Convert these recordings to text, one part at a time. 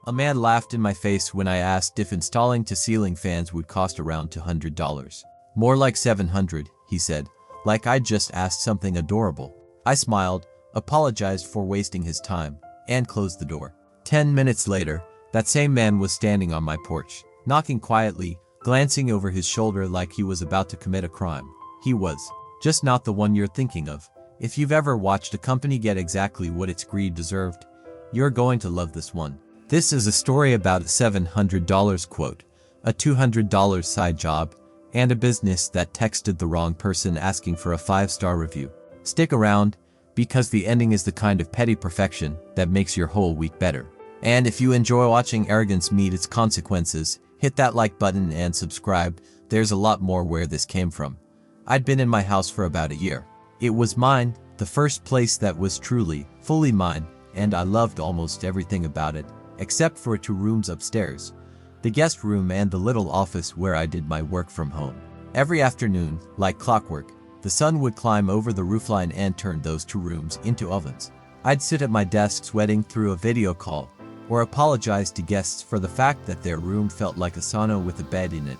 A man laughed in my face when I asked if installing ceiling fans would cost around $200. More like $700, he said, like I'd just asked something adorable. I smiled, apologized for wasting his time, and closed the door. 10 minutes later, that same man was standing on my porch, knocking quietly, glancing over his shoulder like he was about to commit a crime. He was just not the one you're thinking of. If you've ever watched a company get exactly what its greed deserved, you're going to love this one. This is a story about a $700 quote, a $200 side job, and a business that texted the wrong person asking for a 5-star review. Stick around, because the ending is the kind of petty perfection that makes your whole week better. And if you enjoy watching arrogance meet its consequences, hit that like button and subscribe. There's a lot more where this came from. I'd been in my house for about a year. It was mine, the first place that was truly, fully mine, and I loved almost everything about it, except for 2 rooms upstairs, the guest room and the little office where I did my work from home. Every afternoon, like clockwork, the sun would climb over the roofline and turn those 2 rooms into ovens. I'd sit at my desk sweating through a video call, or apologize to guests for the fact that their room felt like a sauna with a bed in it.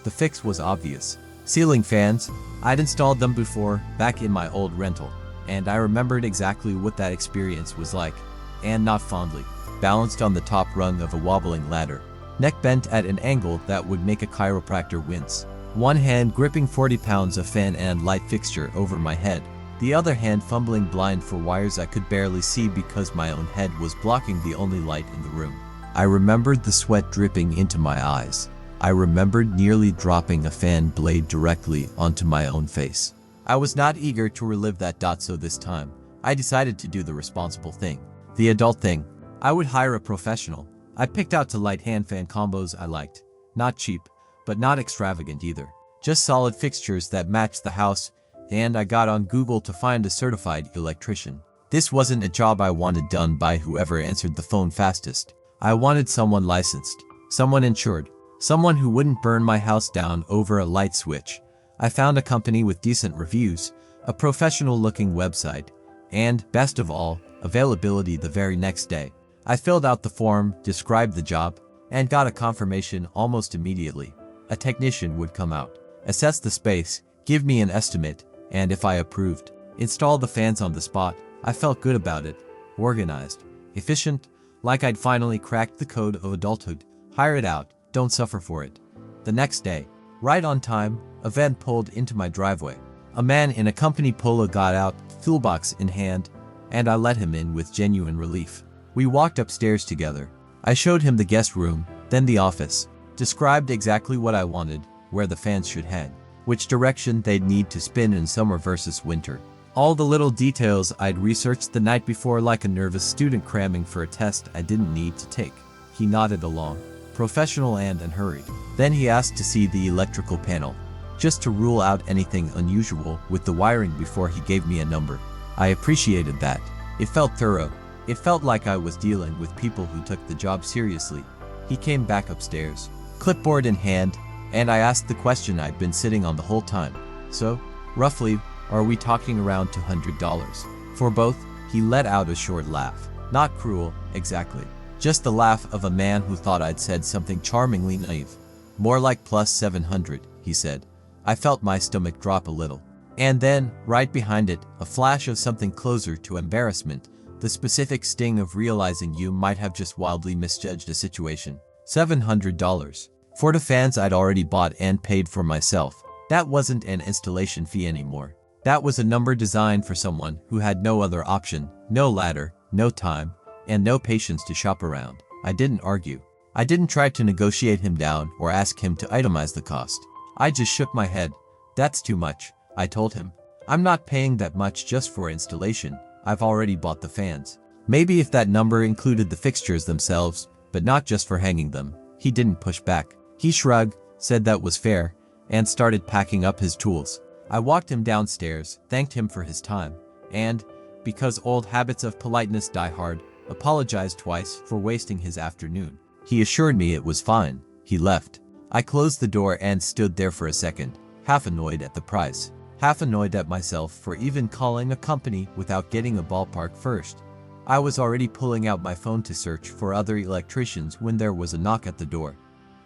The fix was obvious. Ceiling fans. I'd installed them before, back in my old rental, and I remembered exactly what that experience was like, and not fondly. Balanced on the top rung of a wobbling ladder, neck bent at an angle that would make a chiropractor wince. One hand gripping 40 pounds of fan and light fixture over my head, the other hand fumbling blind for wires I could barely see because my own head was blocking the only light in the room. I remembered the sweat dripping into my eyes. I remembered nearly dropping a fan blade directly onto my own face. I was not eager to relive that. So this time, I decided to do the responsible thing. The adult thing. I would hire a professional. I picked out 2 light hand fan combos I liked. Not cheap, but not extravagant either. Just solid fixtures that matched the house, and I got on Google to find a certified electrician. This wasn't a job I wanted done by whoever answered the phone fastest. I wanted someone licensed, someone insured, someone who wouldn't burn my house down over a light switch. I found a company with decent reviews, a professional-looking website, and, best of all, availability the very next day. I filled out the form, described the job, and got a confirmation almost immediately. A technician would come out, assess the space, give me an estimate, and if I approved, install the fans on the spot. I felt good about it. Organized, efficient, like I'd finally cracked the code of adulthood. Hire it out, don't suffer for it. The next day, right on time, a van pulled into my driveway. A man in a company polo got out, toolbox in hand, and I let him in with genuine relief. We walked upstairs together. I showed him the guest room, then the office, described exactly what I wanted, where the fans should head, which direction they'd need to spin in summer versus winter. All the little details I'd researched the night before like a nervous student cramming for a test I didn't need to take. He nodded along, professional and unhurried. Then he asked to see the electrical panel, just to rule out anything unusual with the wiring before he gave me a number. I appreciated that. It felt thorough. It felt like I was dealing with people who took the job seriously. He came back upstairs, clipboard in hand, and I asked the question I'd been sitting on the whole time. So, roughly, are we talking around $200? For both, he let out a short laugh. Not cruel, exactly. Just the laugh of a man who thought I'd said something charmingly naive. More like plus 700, he said. I felt my stomach drop a little. And then, right behind it, a flash of something closer to embarrassment. The specific sting of realizing you might have just wildly misjudged a situation. $700. For the fans I'd already bought and paid for myself. That wasn't an installation fee anymore. That was a number designed for someone who had no other option, no ladder, no time, and no patience to shop around. I didn't argue. I didn't try to negotiate him down or ask him to itemize the cost. I just shook my head. That's too much, I told him. I'm not paying that much just for installation. I've already bought the fans. Maybe if that number included the fixtures themselves, but not just for hanging them. He didn't push back. He shrugged, said that was fair, and started packing up his tools. I walked him downstairs, thanked him for his time, and, because old habits of politeness die hard, apologized twice for wasting his afternoon. He assured me it was fine. He left. I closed the door and stood there for a second, half annoyed at the price, half annoyed at myself for even calling a company without getting a ballpark first. I was already pulling out my phone to search for other electricians when there was a knock at the door.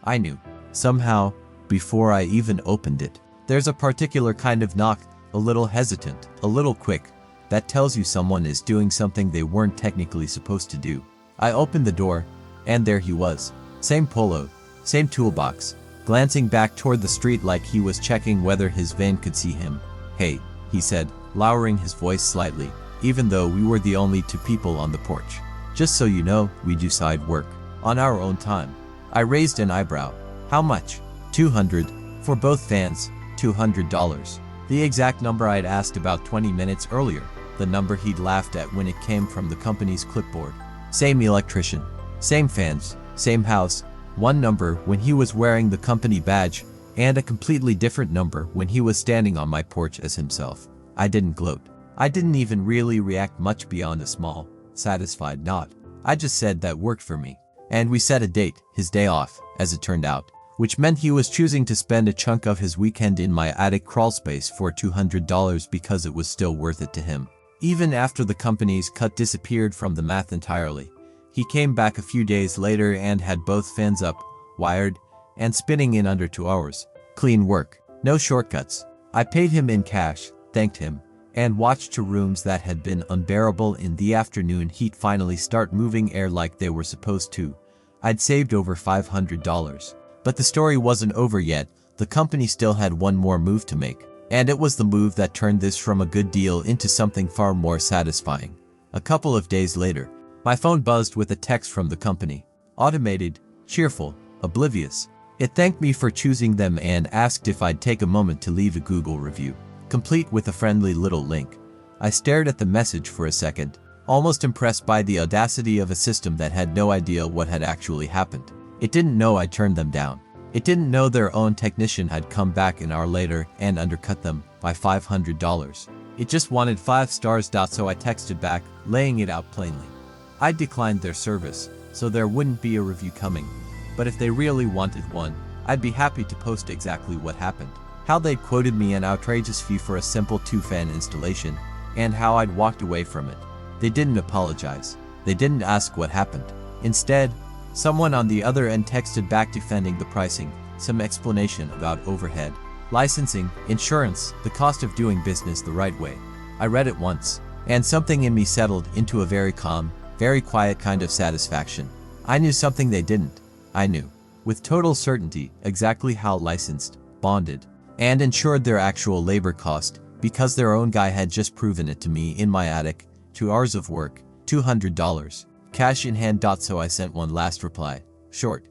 I knew, somehow, before I even opened it. There's a particular kind of knock, a little hesitant, a little quick, that tells you someone is doing something they weren't technically supposed to do. I opened the door, and there he was. Same polo, same toolbox, glancing back toward the street like he was checking whether his van could see him. "Hey," he said, lowering his voice slightly, even though we were the only two people on the porch. "Just so you know, we do side work. On our own time." I raised an eyebrow. "How much?" "200. For both fans, $200. The exact number I'd asked about 20 minutes earlier. The number he'd laughed at when it came from the company's clipboard. Same electrician, same fans, same house, one number when he was wearing the company badge, and a completely different number when he was standing on my porch as himself. I didn't gloat. I didn't even really react much beyond a small, satisfied nod. I just said that worked for me. And we set a date, his day off, as it turned out, which meant he was choosing to spend a chunk of his weekend in my attic crawlspace for $200 because it was still worth it to him. Even after the company's cut disappeared from the math entirely, he came back a few days later and had both fans up, wired, and spinning in under 2 hours. Clean work. No shortcuts. I paid him in cash, thanked him, and watched two rooms that had been unbearable in the afternoon heat finally start moving air like they were supposed to. I'd saved over $500. But the story wasn't over yet. The company still had one more move to make. And it was the move that turned this from a good deal into something far more satisfying. A couple of days later, my phone buzzed with a text from the company. Automated, cheerful, oblivious. It thanked me for choosing them and asked if I'd take a moment to leave a Google review, complete with a friendly little link. I stared at the message for a second, almost impressed by the audacity of a system that had no idea what had actually happened. It didn't know I turned them down. It didn't know their own technician had come back an hour later and undercut them by $500. It just wanted 5 stars. So I texted back, laying it out plainly. I declined their service, so there wouldn't be a review coming. But if they really wanted one, I'd be happy to post exactly what happened. How they'd quoted me an outrageous fee for a simple 2-fan installation, and how I'd walked away from it. They didn't apologize. They didn't ask what happened. Instead, someone on the other end texted back defending the pricing, some explanation about overhead, licensing, insurance, the cost of doing business the right way. I read it once, and something in me settled into a very calm, very quiet kind of satisfaction. I knew something they didn't. I knew, with total certainty, exactly how licensed, bonded, and insured their actual labor cost, because their own guy had just proven it to me in my attic. 2 hours of work, $200. Cash in hand. So I sent one last reply. Short.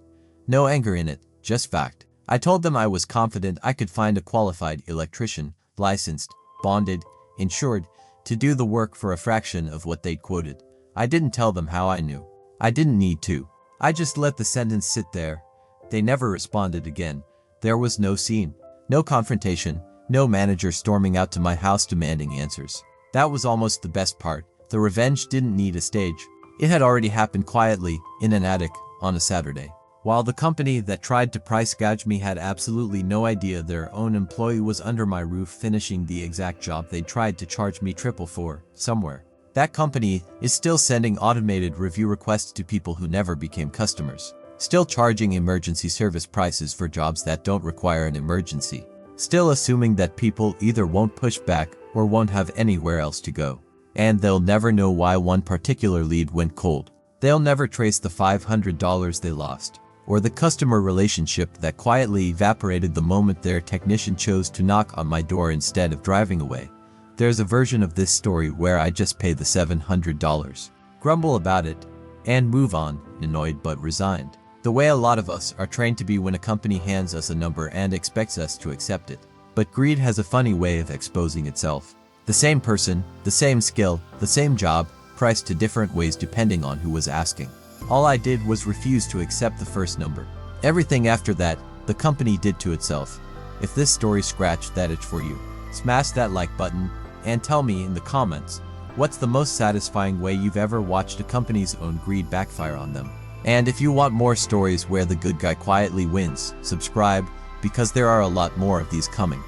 No anger in it, just fact. I told them I was confident I could find a qualified electrician, licensed, bonded, insured, to do the work for a fraction of what they'd quoted. I didn't tell them how I knew. I didn't need to. I just let the sentence sit there. They never responded again. There was no scene, no confrontation, no manager storming out to my house demanding answers. That was almost the best part. The revenge didn't need a stage. It had already happened quietly, in an attic, on a Saturday. While the company that tried to price gouge me had absolutely no idea their own employee was under my roof finishing the exact job they tried to charge me triple for, somewhere. That company is still sending automated review requests to people who never became customers. Still charging emergency service prices for jobs that don't require an emergency. Still assuming that people either won't push back or won't have anywhere else to go. And they'll never know why one particular lead went cold. They'll never trace the $500 they lost, or the customer relationship that quietly evaporated the moment their technician chose to knock on my door instead of driving away. There's a version of this story where I just pay the $700, grumble about it, and move on, annoyed but resigned. The way a lot of us are trained to be when a company hands us a number and expects us to accept it. But greed has a funny way of exposing itself. The same person, the same skill, the same job, priced to different ways depending on who was asking. All I did was refuse to accept the first number. Everything after that, the company did to itself. If this story scratched that itch for you, smash that like button, and tell me in the comments, what's the most satisfying way you've ever watched a company's own greed backfire on them? And if you want more stories where the good guy quietly wins, subscribe, because there are a lot more of these coming.